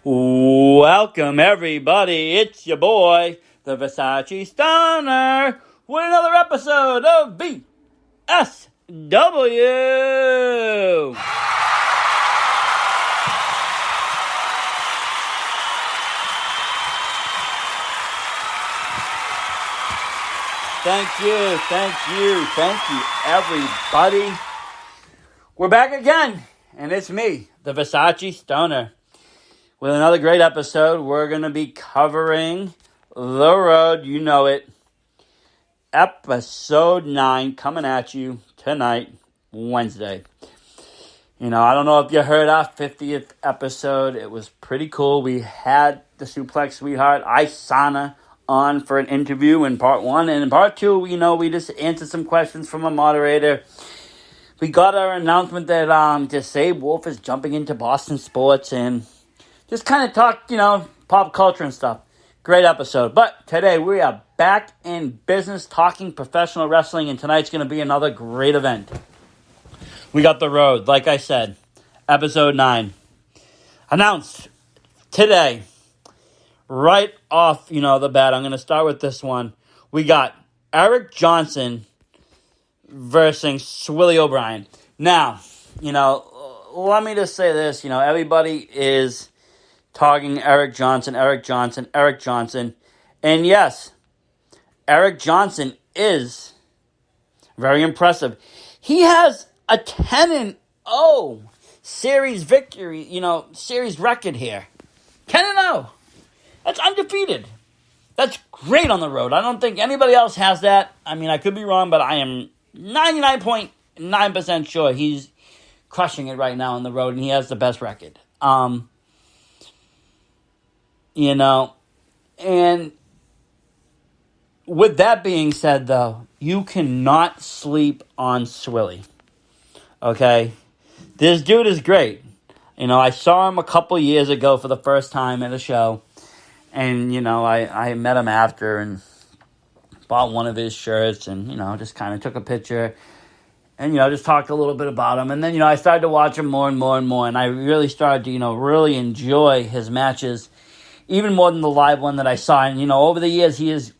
Welcome, everybody. It's your boy, the Versace Stoner, with another episode of VSW. Thank you, everybody. We're back again, and it's me, the Versace Stoner, with another great episode. We're going to be covering The Road, you know it, episode 9, coming at you tonight, Wednesday. I don't know if you heard our 50th episode. It was pretty cool. We had the Suplex Sweetheart, Isana, on for an interview in part 1. And in part 2, we just answered some questions from a moderator. We got our announcement that Save Wolf is jumping into Boston sports and just kind of talk, pop culture and stuff. Great episode. But today we are back in business talking professional wrestling, and tonight's going to be another great event. We got The Road, like I said, episode 9. Announced today. Right off, the bat, I'm going to start with this one. We got Eric Johnson versus Willie OBrien. Now, let me just say this. Everybody is talking Eric Johnson. And yes, Eric Johnson is very impressive. He has a 10-0 series victory, series record here. 10-0. That's undefeated. That's great on the road. I don't think anybody else has that. I could be wrong, but I am 99.9% sure he's crushing it right now on the road, and he has the best record. And with that being said, though, you cannot sleep on Swilly. Okay? This dude is great. I saw him a couple years ago for the first time at a show. And, I met him after and bought one of his shirts and, just kind of took a picture and, just talked a little bit about him. And then, I started to watch him more and more and more. And I really started to, really enjoy his matches, even more than the live one that I saw. And, over the years, he has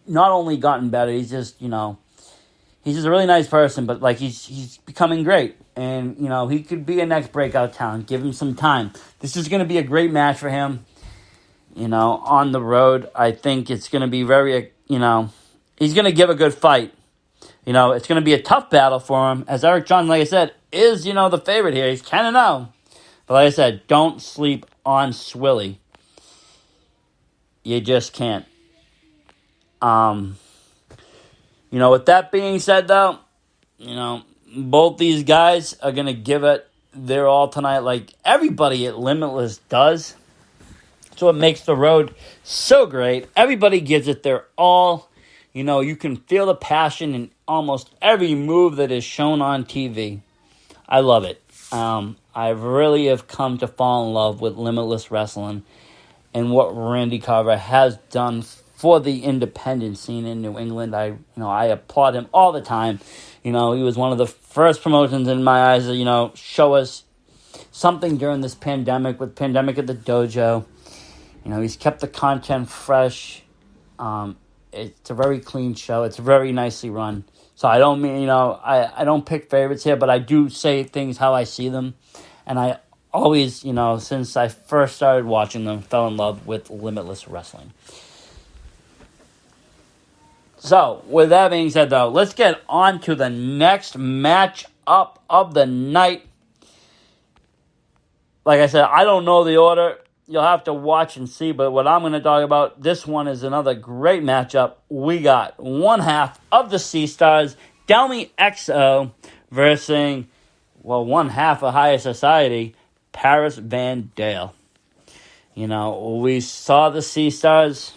not only gotten better, he's just, he's just a really nice person, but, he's becoming great. And, he could be a next breakout talent. Give him some time. This is going to be a great match for him. On the road, I think it's going to be very, he's going to give a good fight. It's going to be a tough battle for him, as Eric Johnson, like I said, is, the favorite here. He's 10-0. But like I said, don't sleep on Swilly. You just can't. With that being said, though, both these guys are going to give it their all tonight, like everybody at Limitless does. So it makes the road so great. Everybody gives it their all. You can feel the passion in almost every move that is shown on TV. I love it. I really have come to fall in love with Limitless Wrestling and what Randy Carver has done for the independent scene in New England. I applaud him all the time. He was one of the first promotions in my eyes to, show us something during this pandemic with Pandemic at the Dojo. He's kept the content fresh. It's a very clean show. It's very nicely run. So I don't mean, I don't pick favorites here, but I do say things how I see them. And I always, since I first started watching them, fell in love with Limitless Wrestling. So, with that being said, though, let's get on to the next match up of the night. Like I said, I don't know the order. You'll have to watch and see, but what I'm going to talk about, this one is another great matchup. We got one half of the Sea Stars, Delmy XO, versus, one half of Higher Society, Paris Van Dale. We saw the Sea Stars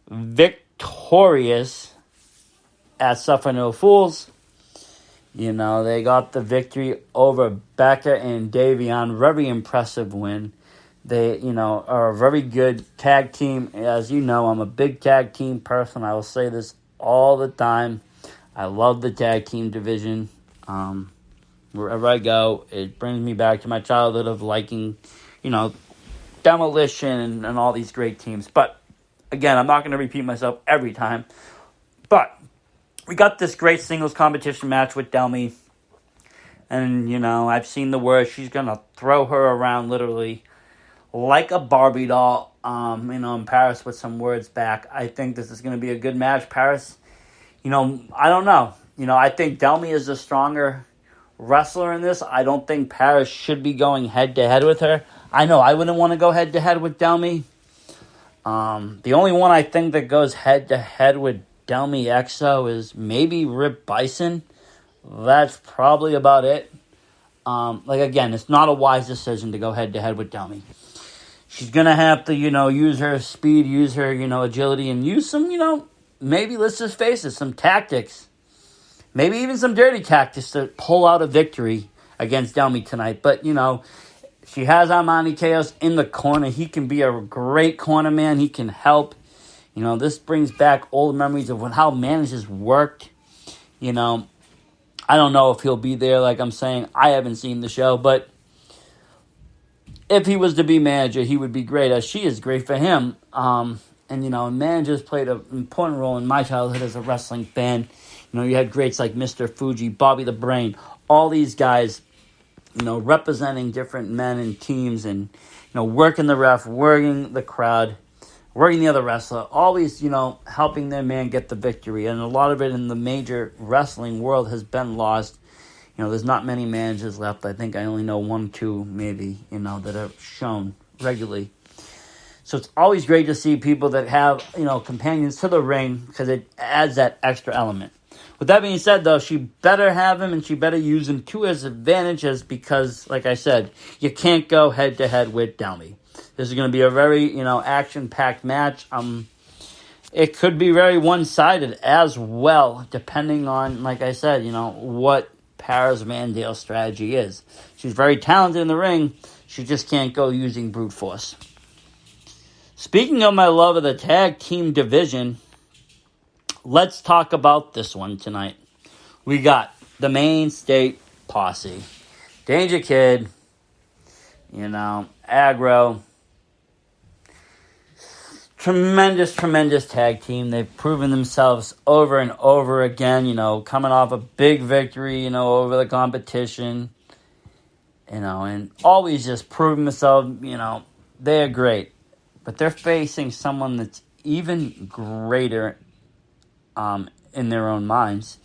victorious at Suffer No Fools. They got the victory over Becca and Davion. Very impressive win. They, are a very good tag team. As you know, I'm a big tag team person. I will say this all the time. I love the tag team division. Wherever I go, it brings me back to my childhood of liking, Demolition and all these great teams. But, again, I'm not going to repeat myself every time. But we got this great singles competition match with Delmy. And, I've seen the word. She's going to throw her around literally like a Barbie doll, in Paris with some words back. I think this is going to be a good match. Paris, I don't know. I think Delmy is a stronger wrestler in this. I don't think Paris should be going head-to-head with her. I know I wouldn't want to go head-to-head with Delmy. The only one I think that goes head-to-head with Delmy EXO is maybe Rip Bison. That's probably about it. Again, it's not a wise decision to go head-to-head with Delmy. She's going to have to, use her speed, use her, agility, and use some, maybe, let's just face it, some tactics. Maybe even some dirty tactics to pull out a victory against Delmy tonight. But, she has Armani Chaos in the corner. He can be a great corner man. He can help. This brings back old memories of how managers worked. I don't know if he'll be there. Like I'm saying, I haven't seen the show. But if he was to be manager, he would be great, as she is great for him. Managers played an important role in my childhood as a wrestling fan. You had greats like Mr. Fuji, Bobby the Brain, all these guys, representing different men and teams and, working the ref, working the crowd, working the other wrestler, always, helping their man get the victory. And a lot of it in the major wrestling world has been lost. There's not many managers left. I think I only know 1, 2, maybe, that are shown regularly. So it's always great to see people that have, companions to the ring, because it adds that extra element. With that being said, though, she better have him and she better use him to his advantages because, like I said, you can't go head-to-head with Delmy. This is going to be a very, action-packed match. It could be very one-sided as well, depending on, like I said, what Paris Vandale's strategy is. She's very talented in the ring. She just can't go using brute force. Speaking of my love of the tag team division, let's talk about this one tonight. We got the mainstay posse. Danger Kid, Aggro. Tremendous tag team. They've proven themselves over and over again, coming off a big victory, over the competition, and always just proving themselves, they're great. But they're facing someone that's even greater in their own minds.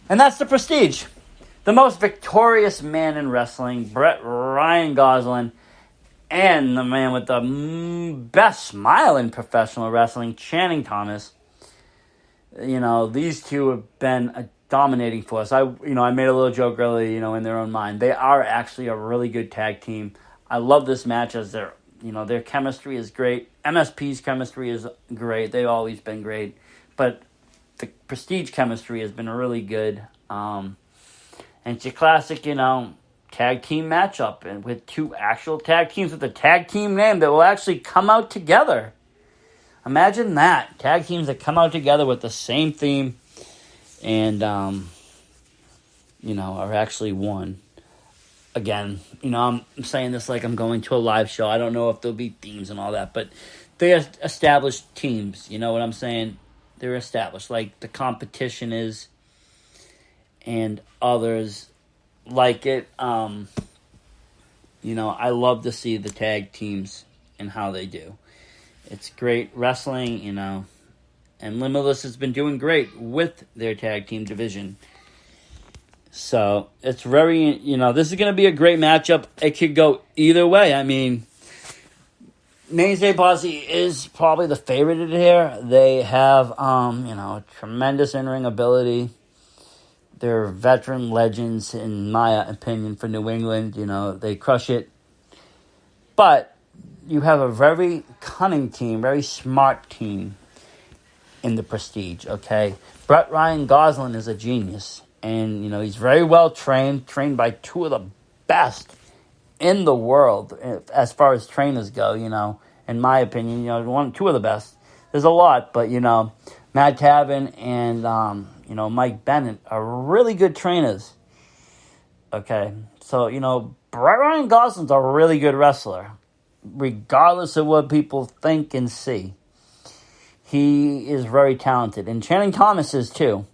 And that's the Prestige. The most victorious man in wrestling, Ryan Gosling, and the man with the best smile in professional wrestling, Channing Thomas. These two have been a dominating force. I made a little joke earlier, in their own mind. They are actually a really good tag team. I love this match as their chemistry is great. MSP's chemistry is great. They've always been great. But the Prestige chemistry has been really good. And it's your classic, tag team matchup, and with two actual tag teams with a tag team name that will actually come out together. Imagine that. Tag teams that come out together with the same theme and, are actually one. Again, I'm saying this like I'm going to a live show. I don't know if there'll be themes and all that, but they established teams. You know what I'm saying? They're established, like the competition is, and others like it. I love to see the tag teams and how they do. It's great wrestling, and Limitless has been doing great with their tag team division. So it's very, this is going to be a great matchup. It could go either way. I mean, Mainstay Posse is probably the favorite here. They have, tremendous in-ring ability. They're veteran legends, in my opinion, for New England. They crush it. But you have a very cunning team, very smart team in the Prestige, okay? Ryan Gosling is a genius. And, he's very well trained by two of the best in the world as far as trainers go, in my opinion, two of the best. There's a lot, but, Matt Taven and, Mike Bennett are really good trainers. Okay, so, Ryan Gosling's a really good wrestler. regardless of what people think and see. He is very talented. And Channing Thomas is too.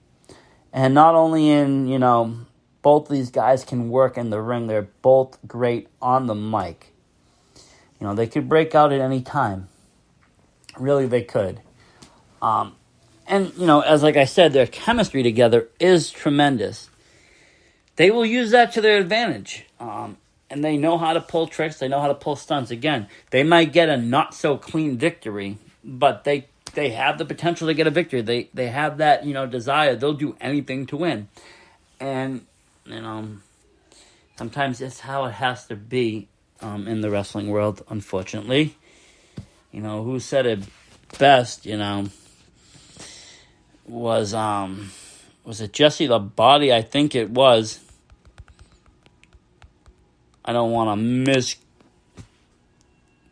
And not only in, both these guys can work in the ring. They're both great on the mic. They could break out at any time. Really, they could. And, as like I said, their chemistry together is tremendous. They will use that to their advantage. And they know how to pull tricks. They know how to pull stunts. Again, they might get a not-so-clean victory, but they have the potential to get a victory. They have that, desire. They'll do anything to win. And, sometimes it's how it has to be in the wrestling world, unfortunately. Who said it best, was it Jesse the Body? I think it was. I don't want to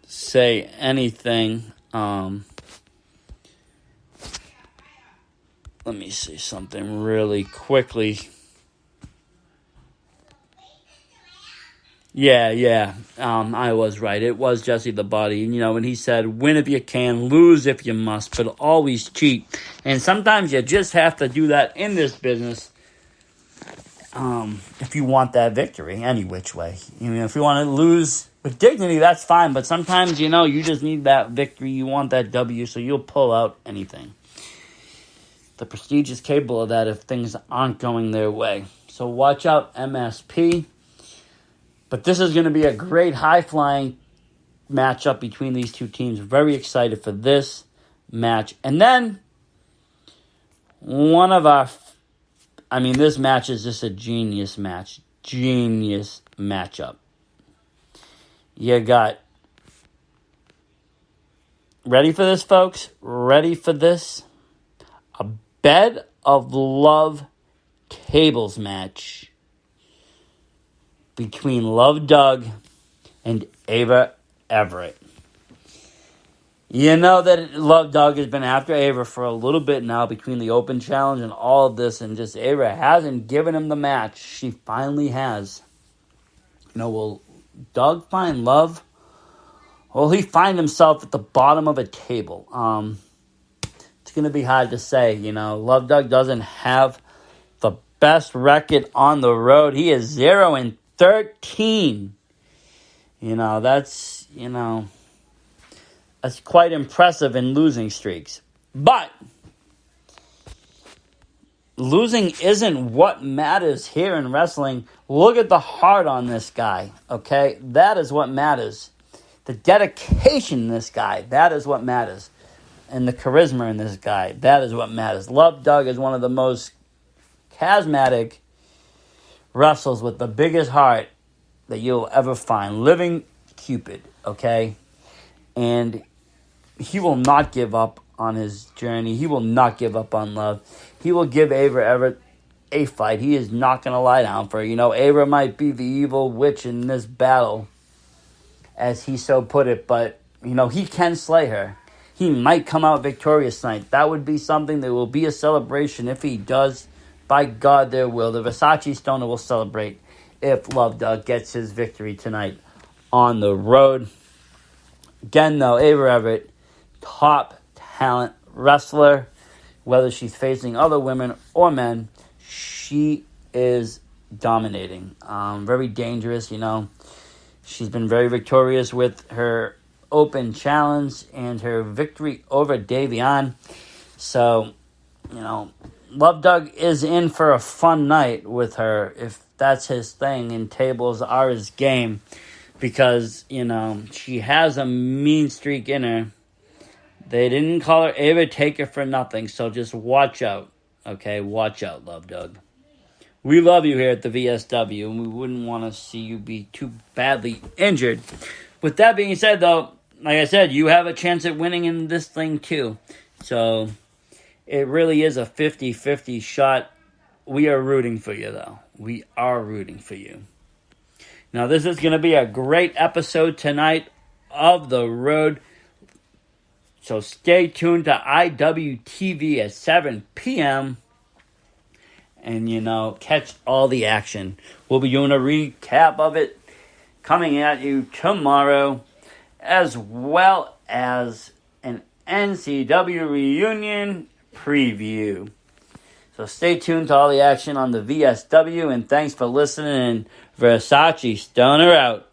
say anything. Let me see something really quickly. Yeah. I was right. It was Jesse the Body. And he said, win if you can, lose if you must, but always cheat. And sometimes you just have to do that in this business if you want that victory, any which way. If you want to lose with dignity, that's fine. But sometimes, you just need that victory. You want that W, so you'll pull out anything. The Prestige is capable of that if things aren't going their way. So watch out, MSP. But this is going to be a great high-flying matchup between these two teams. Very excited for this match. And then, this match is just a genius match. Genius matchup. You got... Ready for this, folks? Ready for this? A Bed of Love tables match between Love Doug and Everet. You know that Love Doug has been after Ava for a little bit now between the Open Challenge and all of this, and just Ava hasn't given him the match. She finally has. Will Doug find love? Will he find himself at the bottom of a table? It's going to be hard to say. Love Doug doesn't have the best record on the road. He is 0-13. That's quite impressive in losing streaks. But losing isn't what matters here in wrestling. Look at the heart on this guy, okay? That is what matters. The dedication in this guy, that is what matters. And the charisma in this guy, that is what matters. Love Doug is one of the most charismatic wrestlers with the biggest heart that you'll ever find. Living Cupid, okay? And he will not give up on his journey. He will not give up on love. He will give Everet a fight. He is not going to lie down for her. Ava might be the evil witch in this battle, as he so put it, but, he can slay her. He might come out victorious tonight. That would be something. There will be a celebration if he does. By God, there will. The Versace Stoner will celebrate if Love Doug gets his victory tonight on the road. Again, though, Everet, top talent wrestler. Whether she's facing other women or men, she is dominating. Very dangerous, She's been very victorious with her Open Challenge and her victory over Davion. So, Love Doug is in for a fun night with her, if that's his thing, and tables are his game. Because, she has a mean streak in her. They didn't call her Ava Taker for nothing, so just watch out. Okay, watch out, Love Doug. We love you here at the VSW, and we wouldn't want to see you be too badly injured. With that being said, though, like I said, you have a chance at winning in this thing, too. So, it really is a 50-50 shot. We are rooting for you, though. We are rooting for you. Now, this is going to be a great episode tonight of The Road. So stay tuned to IWTV at 7 p.m. And, catch all the action. We'll be doing a recap of it coming at you tomorrow. as well as an NCW reunion preview. So stay tuned to all the action on the VSW, and thanks for listening. Versace Stoner out.